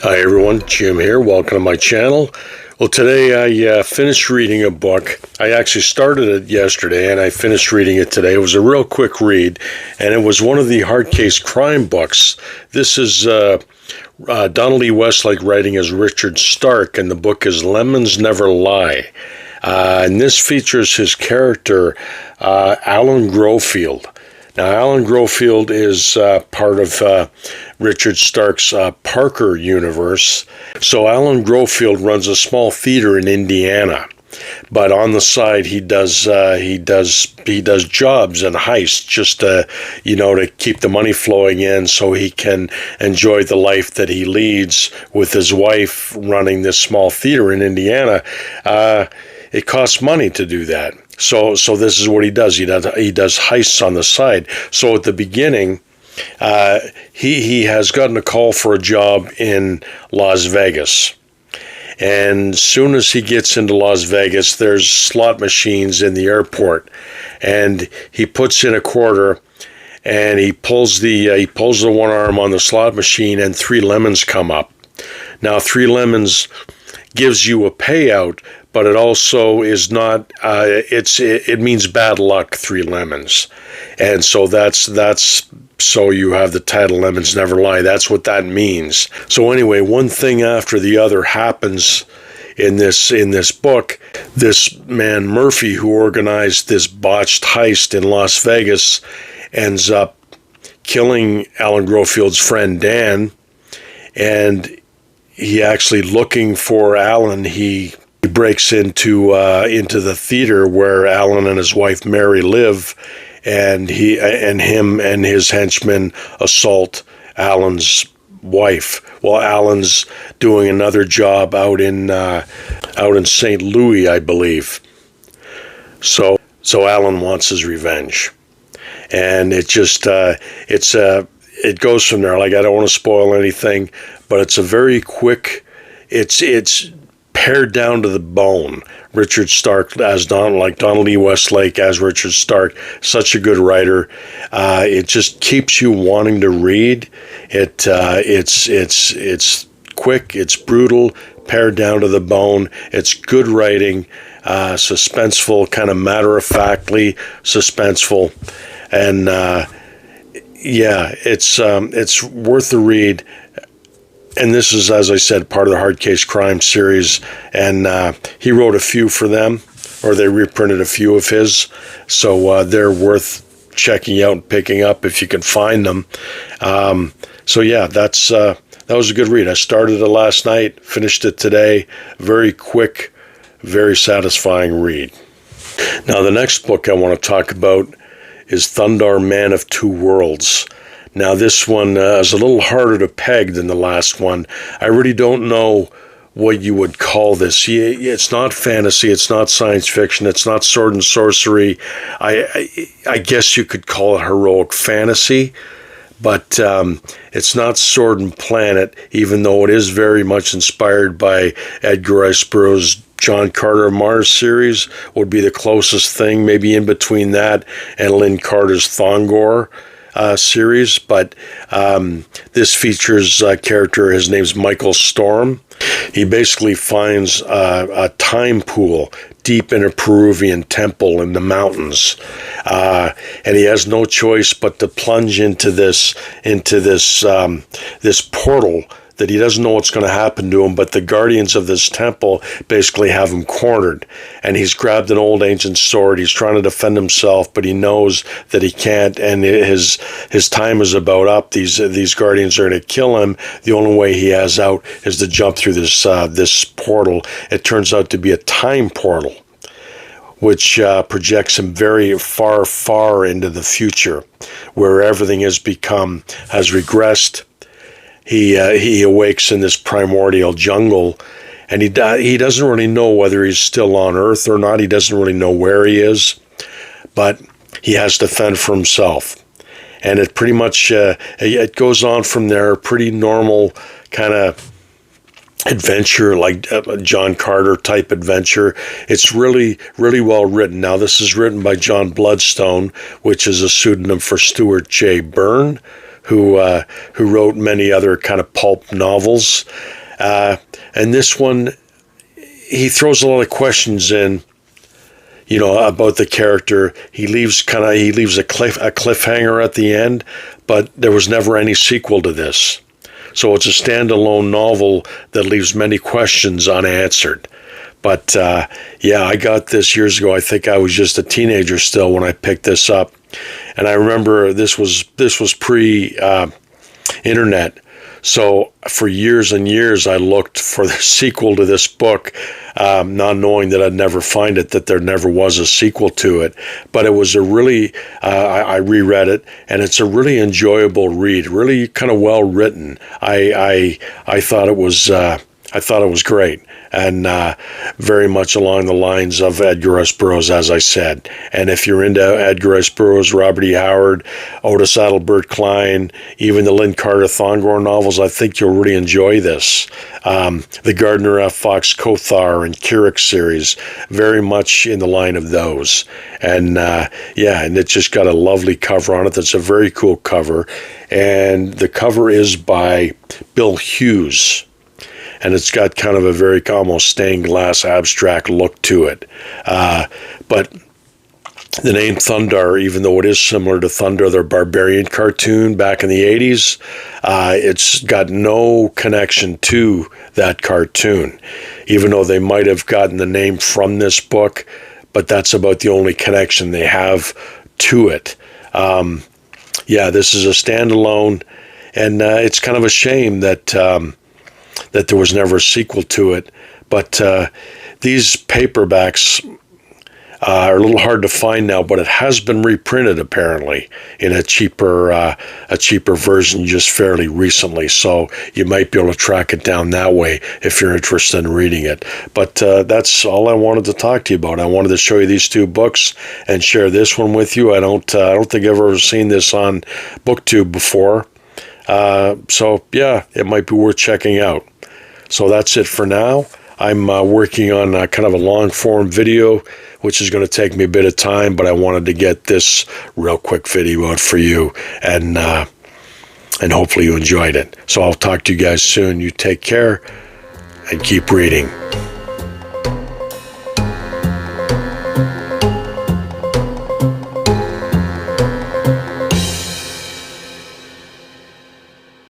Hi everyone, Jim here. Welcome to my channel. Well, today I finished reading a book. I actually started it yesterday and I finished reading it today. It was a real quick read, and it was one of the hard case crime books. This is Donald E. Westlake writing as Richard Stark, and the book is Lemons Never Lie. And this features his character, Alan Grofield. Now, Alan Grofield is part of Richard Stark's Parker universe. So Alan Grofield runs a small theater in Indiana, but on the side he does jobs and heists just to keep the money flowing in, so he can enjoy the life that he leads with his wife running this small theater in Indiana. It costs money to do that. So this is what he does. He does heists on the side. So at the beginning, he has gotten a call for a job in Las Vegas. And soon as he gets into Las Vegas, there's slot machines in the airport, and he puts in a quarter, and he pulls the one arm on the slot machine, and 3 lemons come up. Now, 3 lemons gives you a payout, but it also is not. It means bad luck. 3 lemons, and so that's. So you have the title "Lemons Never Lie." That's what that means. So anyway, one thing after the other happens in this book. This man Murphy, who organized this botched heist in Las Vegas, ends up killing Alan Grofield's friend Dan, and he actually, looking for Alan, he breaks into the theater where Alan and his wife Mary live, and him and his henchmen assault Alan's wife. Well, Alan's doing another job out in St. Louis, I believe. So Alan wants his revenge, and it just it goes from there. Like, I don't want to spoil anything, but it's a very quick. It's pared down to the bone. Richard Stark as Donald E. Westlake as Richard Stark, such a good writer. It just keeps you wanting to read. It's quick, it's brutal, pared down to the bone. It's good writing, suspenseful, kind of matter-of-factly suspenseful, and it's worth the read. And this is, as I said, part of the Hard Case Crime series, and he wrote a few for them, or they reprinted a few of his, so they're worth checking out and picking up if you can find them. That was a good read. I started it last night, finished it today. Very quick, very satisfying read. Now, the next book I want to talk about is Thundar, Man of Two Worlds. Now, this one is a little harder to peg than the last one. I really don't know what you would call this. It's not fantasy. It's not science fiction. It's not sword and sorcery. I guess you could call it heroic fantasy, but it's not Sword and Planet, even though it is very much inspired by Edgar Rice Burroughs' John Carter of Mars series. Would be the closest thing, maybe in between that and Lynn Carter's Thongor series, but this features a character. His name's Michael Storm. He basically finds a time pool deep in a Peruvian temple in the mountains, and he has no choice but to plunge into this portal that he doesn't know what's going to happen to him, but the guardians of this temple basically have him cornered, and he's grabbed an old ancient sword. He's trying to defend himself, but he knows that he can't, and his time is about up. These guardians are going to kill him. The only way he has out is to jump through this portal. It turns out to be a time portal, which projects him very far, far into the future, where everything has regressed. He awakes in this primordial jungle, and he doesn't really know whether he's still on Earth or not. He doesn't really know where he is, but he has to fend for himself. And it pretty much it goes on from there. Pretty normal kind of adventure, like a John Carter type adventure. It's really, really well written. Now, this is written by John Bloodstone, which is a pseudonym for Stuart J. Byrne, who wrote many other kind of pulp novels. And this one, he throws a lot of questions in, about the character. He leaves a cliffhanger at the end, but there was never any sequel to this. So it's a standalone novel that leaves many questions unanswered. But I got this years ago. I think I was just a teenager still when I picked this up, and I remember this was pre-internet. So for years and years, I looked for the sequel to this book, not knowing that I'd never find it, that there never was a sequel to it. But it was a really, I reread it, and it's a really enjoyable read, really kind of well written. I thought it was great, and very much along the lines of Edgar Rice Burroughs, as I said. And if you're into Edgar Rice Burroughs, Robert E. Howard, Otis Adelbert Kline, even the Lynn Carter Thongor novels, I think you'll really enjoy this. The Gardner F. Fox Kothar and Kirik series, very much in the line of those. And and it's just got a lovely cover on it. That's a very cool cover. And the cover is by Bill Hughes. And it's got kind of a very almost stained glass abstract look to it. But the name Thundar, even though it is similar to Thunder, their Barbarian cartoon back in the 80s, it's got no connection to that cartoon, even though they might have gotten the name from this book, but that's about the only connection they have to it. This is a standalone, and it's kind of a shame that there was never a sequel to it. But these paperbacks are a little hard to find now, but it has been reprinted apparently in a cheaper version just fairly recently. So you might be able to track it down that way if you're interested in reading it. But that's all I wanted to talk to you about. I wanted to show you these two books and share this one with you. I don't think I've ever seen this on BookTube before. It might be worth checking out. So that's it for now. I'm working on kind of a long-form video, which is going to take me a bit of time, but I wanted to get this real quick video out for you, and hopefully you enjoyed it. So I'll talk to you guys soon. You take care and keep reading.